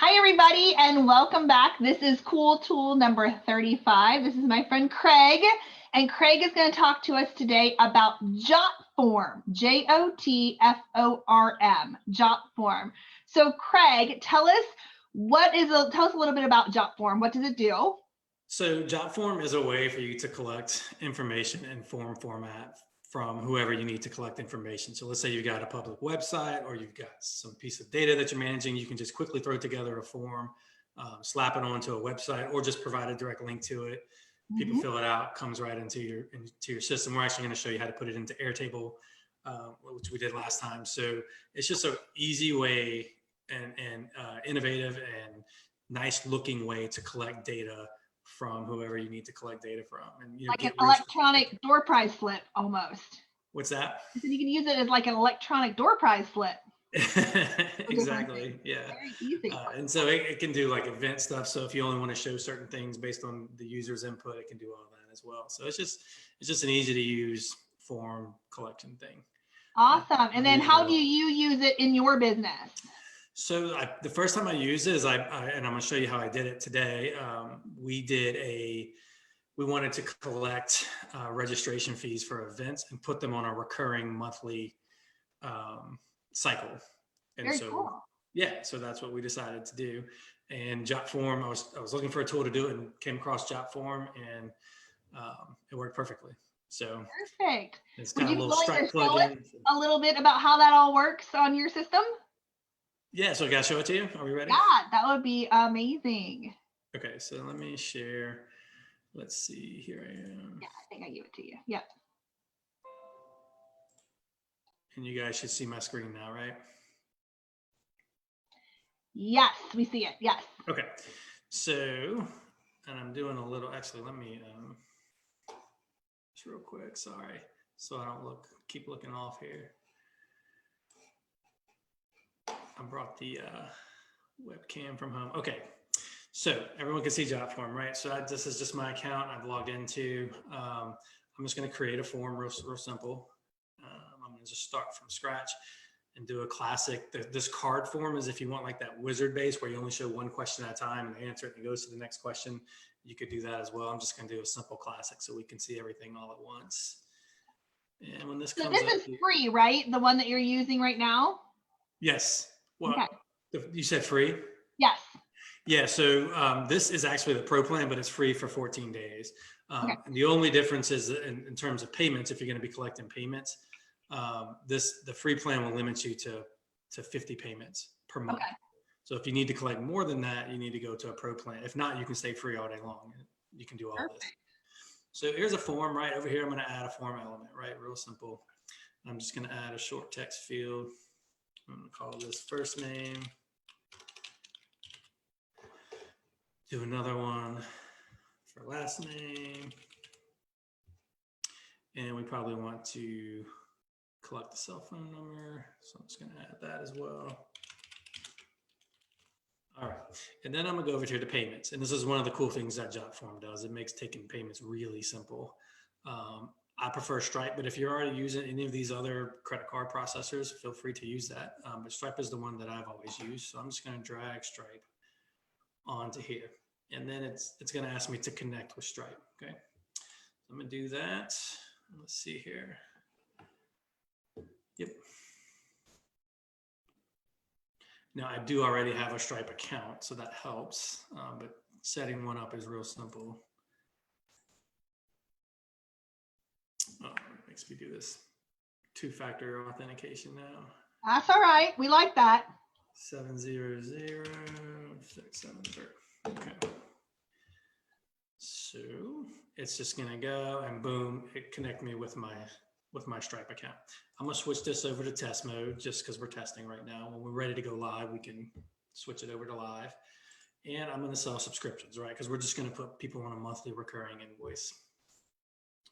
Hi, everybody, and welcome back. This is Cool Tool number 35. This is my friend Craig, and Craig is going to talk to us today about JotForm, J-O-T-F-O-R-M, JotForm. So, Craig, tell us a little bit about JotForm. What does it do? So JotForm is a way for you to collect information in form format from whoever you need to collect information. So let's say you've got a public website or you've got some piece of data that you're managing. You can just quickly throw together a form, slap it onto a website, or just provide a direct link to it. People fill it out, comes right into your system. We're actually going to show you how to put it into Airtable, which we did last time. So it's just an easy way and innovative and nice looking way to collect data from whoever you need to collect data from, and like an electronic door prize slip almost. What's that? So you can use it as like an electronic door prize slip. Exactly. Yeah. Very easy. And so it can do like event stuff. So if you only want to show certain things based on the user's input, it can do all that as well. So it's just an easy to use form collection thing. Awesome. And then how do you use it in your business? So the first time I used it is and I'm going to show you how I did it today. We wanted to collect registration fees for events and put them on a recurring monthly cycle. And Very cool. Yeah, so that's what we decided to do. And JotForm, I was looking for a tool to do it and came across JotForm, and it worked perfectly. So perfect. It's got a little Stripe plugin. A little bit about how that all works on your system? Yeah, so I got to show it to you. Are we ready? Yeah, that would be amazing. Okay, so let me share. Let's see, here I am. Yeah, I think I gave it to you. Yep. And you guys should see my screen now, right? Yes, we see it. Yes. Okay, so, and I'm doing a little, actually, let me, just real quick, sorry. So I don't keep looking off here. I brought the webcam from home. Okay, so everyone can see JotForm, right? So this is just my account I've logged into. I'm just going to create a form real simple. I'm going to just start from scratch and do a classic. This card form is if you want like that wizard base where you only show one question at a time and answer it and it goes to the next question. You could do that as well. I'm just going to do a simple classic so we can see everything all at once. And when this comes up, this is free, right? The one that you're using right now? Yes. Well, okay. You said free? Yes. Yeah, so this is actually the pro plan, but it's free for 14 days. Okay. And the only difference is in terms of payments, if you're going to be collecting payments, the free plan will limit you to 50 payments per month. Okay. So if you need to collect more than that, you need to go to a pro plan. If not, you can stay free all day long. You can do all this. So here's a form right over here. I'm going to add a form element, right? Real simple. I'm just going to add a short text field. I'm going to call this first name. Do another one for last name. And we probably want to collect the cell phone number. So I'm just going to add that as well. All right. And then I'm going to go over here to payments. And this is one of the cool things that JotForm does. It makes taking payments really simple. I prefer Stripe, but if you're already using any of these other credit card processors, feel free to use that. But Stripe is the one that I've always used. So I'm just going to drag Stripe onto here. And then it's going to ask me to connect with Stripe. Okay. So I'm going to do that. Let's see here. Yep. Now I do already have a Stripe account, so that helps. But setting one up is real simple. Oh, it makes me do this two-factor authentication now. That's all right. We like that. 700-673. Okay. So it's just gonna go and boom, it connect me with my Stripe account. I'm gonna switch this over to test mode just because we're testing right now. When we're ready to go live, we can switch it over to live. And I'm gonna sell subscriptions, right? Because we're just gonna put people on a monthly recurring invoice,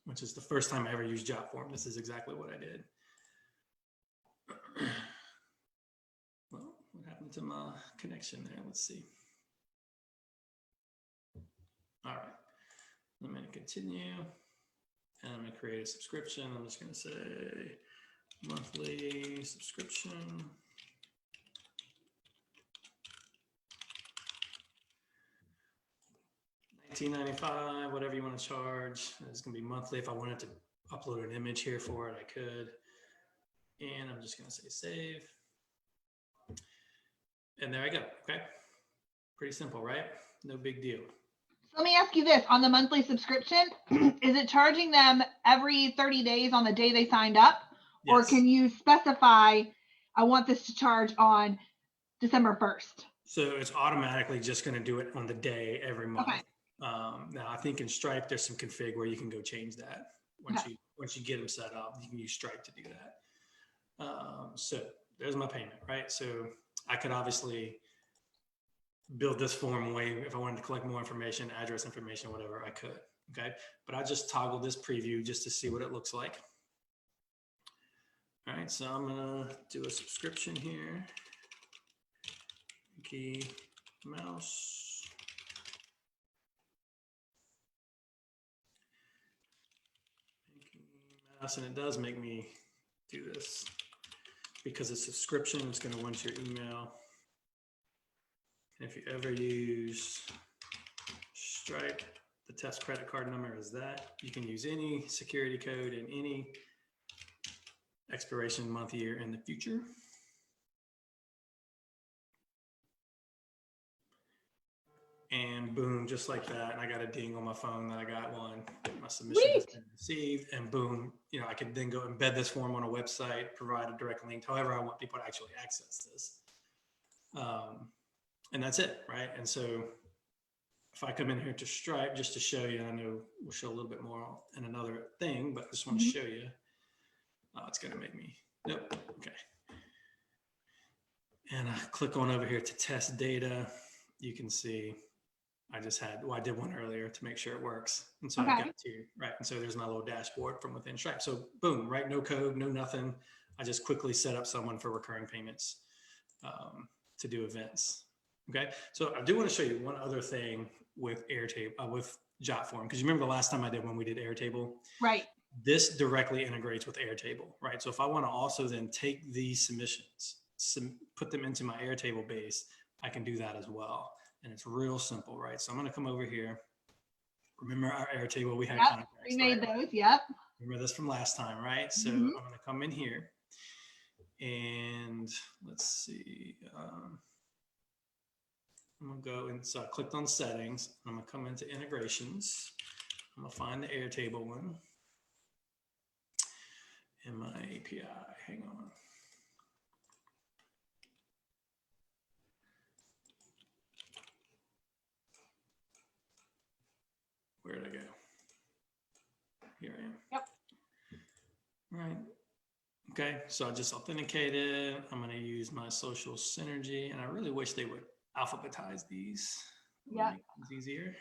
which is the first time I ever used JotForm. This is exactly what I did. Well, what happened to my connection there? Let's see. All right, I'm going to continue and I'm going to create a subscription. I'm just going to say monthly subscription. $19.95, whatever you want to charge. It's going to be monthly. If I wanted to upload an image here for it, I could. And I'm just going to say save. And there I go. Okay. Pretty simple, right? No big deal. So let me ask you this, on the monthly subscription, is it charging them every 30 days on the day they signed up? Yes. Or can you specify, I want this to charge on December 1st? So it's automatically just going to do it on the day every month. Okay. Now I think in Stripe, there's some config where you can go change that. Once you get them set up, you can use Stripe to do that. So there's my payment, right? So I could obviously build this form way, if I wanted to collect more information, address information, whatever, I could, okay? But I just toggle this preview just to see what it looks like. All right, so I'm gonna do a subscription here. Key mouse. Mouse, and it does make me do this because it's subscription. It's going to want your email. And if you ever use Stripe, the test credit card number is that. You can use any security code and any expiration month, year in the future. And boom, just like that. And I got a ding on my phone that I got one. My submission has been received. And boom, I could then go embed this form on a website, provide a direct link, however I want people to actually access this. And that's it, right? And so if I come in here to Stripe, just to show you, I know we'll show a little bit more in another thing, but I just want to show you. Oh, it's going to make me, nope, okay. And I click on over here to test data. You can see I did one earlier to make sure it works. And so I got two, right? And so there's my little dashboard from within Stripe. So boom, right? No code, no nothing. I just quickly set up someone for recurring payments to do events. Okay. So I do want to show you one other thing with Airtable, with JotForm, because you remember the last time I did when we did Airtable? Right. This directly integrates with Airtable, right? So if I want to also then take these submissions, put them into my Airtable base, I can do that as well. And it's real simple, right? So I'm going to come over here. Remember our Airtable, we had contacts, we made right? those, yep. Remember this from last time, right? So I'm going to come in here and let's see. I'm going to go and so I clicked on settings. I'm going to come into integrations. I'm going to find the Airtable one and my API. Hang on. Where did I go? Here I am. Yep. Right. Okay. So I just authenticated. I'm going to use my social synergy, and I really wish they would alphabetize these. Yeah. It's easier.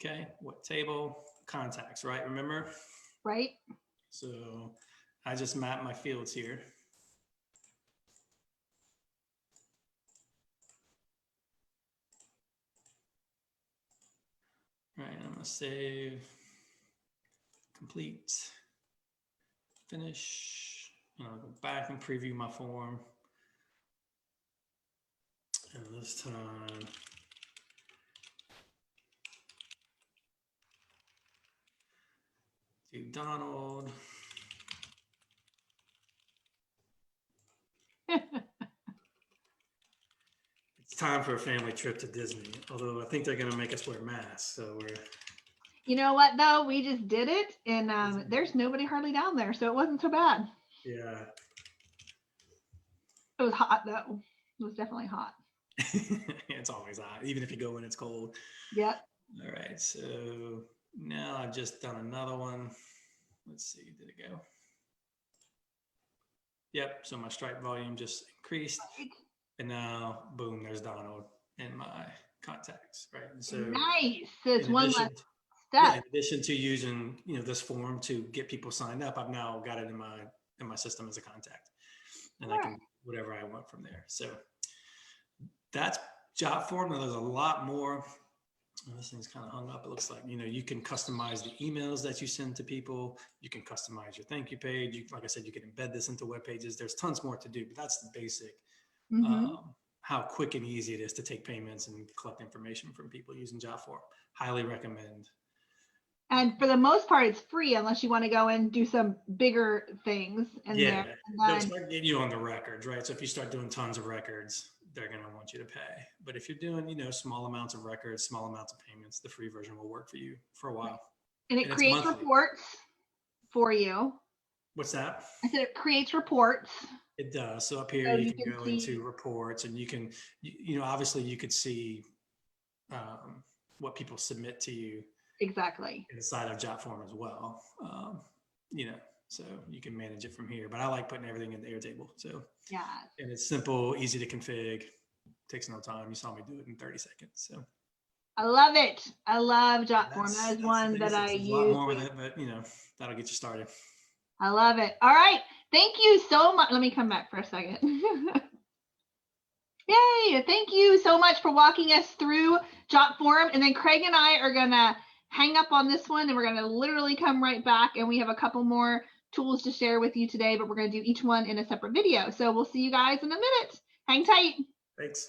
Okay. What table? Contacts, right? Remember? Right. So I just map my fields here. All right, I'm gonna save, complete, finish, and I'll go back and preview my form. And this time, do Donald. It's time for a family trip to Disney, although I think they're gonna make us wear masks, so we're. You know what, though? We just did it, and there's nobody hardly down there, so it wasn't so bad. Yeah. It was hot, though. It was definitely hot. It's always hot, even if you go when it's cold. Yep. All right, so now I've just done another one. Let's see, did it go? Yep, so my Stripe volume just increased. Right. And now, boom, there's Donald in my contacts, right? And so nice. So it's one less step. Yeah, in addition to using this form to get people signed up, I've now got it in my system as a contact, and I can whatever I want from there. So that's JotForm. Now there's a lot more. Oh, this thing's kind of hung up. It looks like you can customize the emails that you send to people. You can customize your thank you page. Like I said, you can embed this into web pages. There's tons more to do, but that's the basic. how quick and easy it is to take payments and collect information from people using JotForm. Highly recommend. And for the most part, it's free unless you want to go and do some bigger things in there. They'll start getting you on the records, right? So if you start doing tons of records, they're going to want you to pay. But if you're doing, small amounts of records, small amounts of payments, the free version will work for you for a while. And it creates reports for you. What's that? I said it creates reports. It does. So up here, so you can go into reports, and you can, obviously you could see what people submit to you. Exactly. Inside of JotForm as well. So you can manage it from here. But I like putting everything in the Airtable. So yeah. And it's simple, easy to config. Takes no time. You saw me do it in 30 seconds. So I love it. I love JotForm. That is one that I use. A lot more with it, but that'll get you started. I love it. All right. Thank you so much. Let me come back for a second. Yay. Thank you so much for walking us through JotForm. And then Craig and I are going to hang up on this one, and we're going to literally come right back, and we have a couple more tools to share with you today, but we're going to do each one in a separate video. So we'll see you guys in a minute. Hang tight. Thanks.